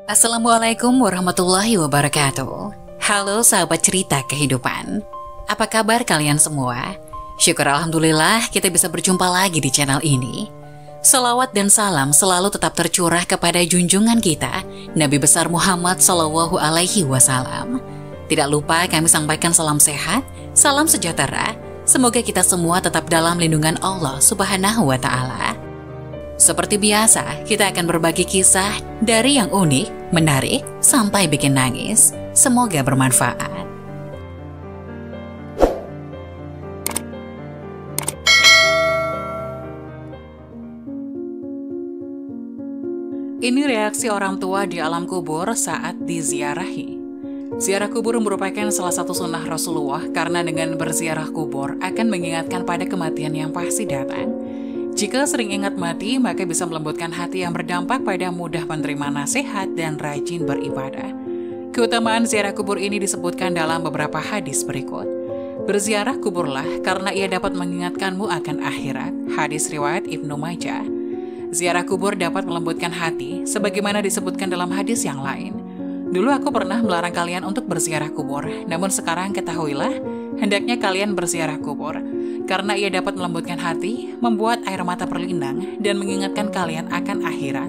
Assalamualaikum warahmatullahi wabarakatuh. Halo sahabat cerita kehidupan. Apa kabar kalian semua? Syukur alhamdulillah kita bisa berjumpa lagi di channel ini. Salawat dan salam selalu tetap tercurah kepada junjungan kita, Nabi besar Muhammad Sallallahu Alaihi Wasallam. Tidak lupa kami sampaikan salam sehat, salam sejahtera. Semoga kita semua tetap dalam lindungan Allah Subhanahu wa Ta'ala. Seperti biasa, kita akan berbagi kisah dari yang unik, menarik, sampai bikin nangis. Semoga bermanfaat. Ini reaksi orang tua di alam kubur saat diziarahi. Ziarah kubur merupakan salah satu sunnah Rasulullah karena dengan berziarah kubur akan mengingatkan pada kematian yang pasti datang. Jika sering ingat mati, maka bisa melembutkan hati yang berdampak pada mudah menerima nasihat dan rajin beribadah. Keutamaan ziarah kubur ini disebutkan dalam beberapa hadis berikut. Berziarah kuburlah karena ia dapat mengingatkanmu akan akhirat. Hadis riwayat Ibnu Majah. Ziarah kubur dapat melembutkan hati, sebagaimana disebutkan dalam hadis yang lain. Dulu aku pernah melarang kalian untuk berziarah kubur, namun sekarang ketahuilah, hendaknya kalian berziarah kubur. Karena ia dapat melembutkan hati, membuat air mata berlinang, dan mengingatkan kalian akan akhirat.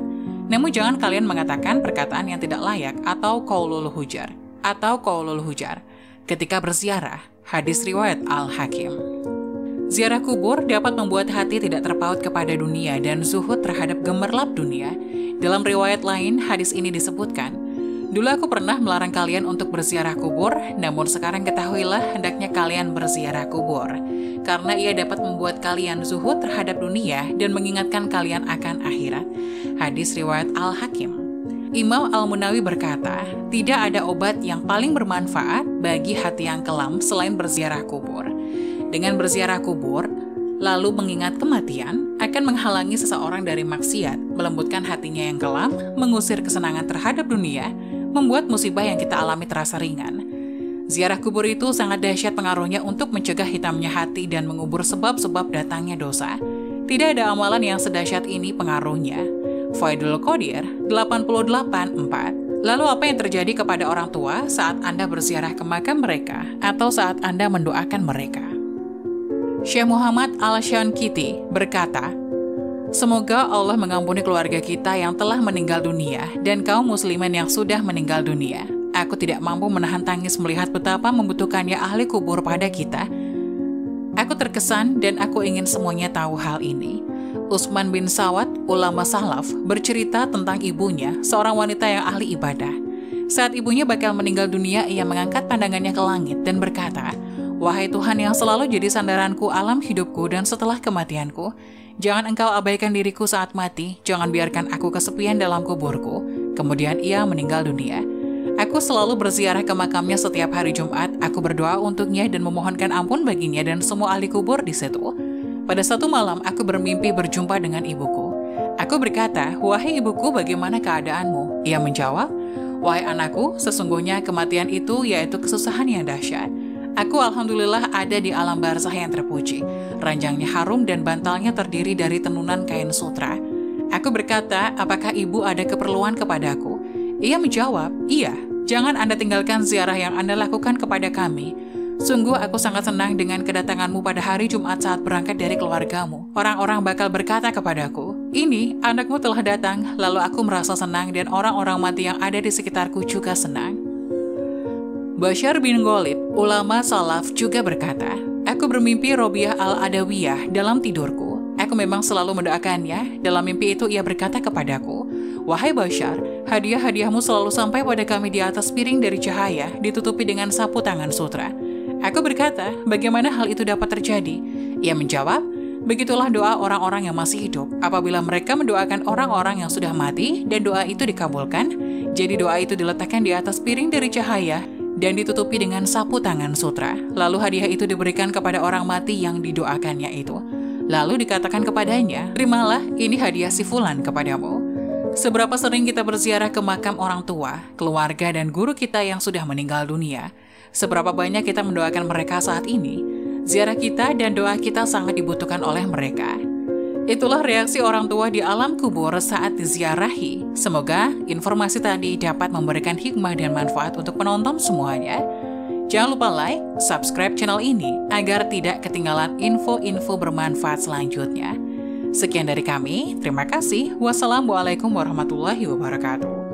Namun jangan kalian mengatakan perkataan yang tidak layak atau qaulul hujar ketika berziarah. Hadis riwayat Al-Hakim. Ziarah kubur dapat membuat hati tidak terpaut kepada dunia dan zuhud terhadap gemerlap dunia. Dalam riwayat lain, hadis ini disebutkan, dulu aku pernah melarang kalian untuk berziarah kubur, namun sekarang ketahuilah hendaknya kalian berziarah kubur. Karena ia dapat membuat kalian zuhud terhadap dunia dan mengingatkan kalian akan akhirat. Hadis riwayat Al-Hakim. Imam Al-Munawi berkata, tidak ada obat yang paling bermanfaat bagi hati yang kelam selain berziarah kubur. Dengan berziarah kubur, lalu mengingat kematian, akan menghalangi seseorang dari maksiat, melembutkan hatinya yang kelam, mengusir kesenangan terhadap dunia, membuat musibah yang kita alami terasa ringan. Ziarah kubur itu sangat dahsyat pengaruhnya untuk mencegah hitamnya hati dan mengubur sebab-sebab datangnya dosa. Tidak ada amalan yang sedahsyat ini pengaruhnya. Faidul Qadir 88.4. Lalu apa yang terjadi kepada orang tua saat Anda berziarah ke makam mereka atau saat Anda mendoakan mereka? Syekh Muhammad Al-Shankiti berkata, semoga Allah mengampuni keluarga kita yang telah meninggal dunia dan kaum muslimin yang sudah meninggal dunia. Aku tidak mampu menahan tangis melihat betapa membutuhkannya ahli kubur pada kita. Aku terkesan dan aku ingin semuanya tahu hal ini. Utsman bin Sawad, ulama salaf, bercerita tentang ibunya, seorang wanita yang ahli ibadah. Saat ibunya bakal meninggal dunia, ia mengangkat pandangannya ke langit dan berkata, wahai Tuhan yang selalu jadi sandaranku alam hidupku dan setelah kematianku, jangan engkau abaikan diriku saat mati, jangan biarkan aku kesepian dalam kuburku. Kemudian ia meninggal dunia. Aku selalu berziarah ke makamnya setiap hari Jumat. Aku berdoa untuknya dan memohonkan ampun baginya dan semua ahli kubur di situ. Pada satu malam, aku bermimpi berjumpa dengan ibuku. Aku berkata, wahai ibuku, bagaimana keadaanmu? Ia menjawab, wahai anakku, sesungguhnya kematian itu yaitu kesusahan yang dahsyat. Aku alhamdulillah ada di alam barzah yang terpuji. Ranjangnya harum dan bantalnya terdiri dari tenunan kain sutra. Aku berkata, apakah ibu ada keperluan kepadaku? Ia menjawab, iya, jangan Anda tinggalkan ziarah yang Anda lakukan kepada kami. Sungguh aku sangat senang dengan kedatanganmu pada hari Jumat saat berangkat dari keluargamu. Orang-orang bakal berkata kepadaku, ini anakmu telah datang, lalu aku merasa senang dan orang-orang mati yang ada di sekitarku juga senang. Bashar bin Ghalib, ulama salaf juga berkata, aku bermimpi Robiah al-Adawiyah dalam tidurku. Aku memang selalu mendoakannya. Dalam mimpi itu ia berkata kepadaku, wahai Bashar, hadiah-hadiahmu selalu sampai pada kami di atas piring dari cahaya, ditutupi dengan sapu tangan sutra. Aku berkata, bagaimana hal itu dapat terjadi? Ia menjawab, begitulah doa orang-orang yang masih hidup. Apabila mereka mendoakan orang-orang yang sudah mati, dan doa itu dikabulkan, jadi doa itu diletakkan di atas piring dari cahaya, dan ditutupi dengan sapu tangan sutra. Lalu hadiah itu diberikan kepada orang mati yang didoakannya itu. Lalu dikatakan kepadanya, terimalah, ini hadiah si fulan kepadamu. Seberapa sering kita berziarah ke makam orang tua, keluarga, dan guru kita yang sudah meninggal dunia? Seberapa banyak kita mendoakan mereka saat ini? Ziarah kita dan doa kita sangat dibutuhkan oleh mereka. Itulah reaksi orang tua di alam kubur saat diziarahi. Semoga informasi tadi dapat memberikan hikmah dan manfaat untuk penonton semuanya. Jangan lupa like, subscribe channel ini agar tidak ketinggalan info-info bermanfaat selanjutnya. Sekian dari kami, terima kasih. Wassalamualaikum warahmatullahi wabarakatuh.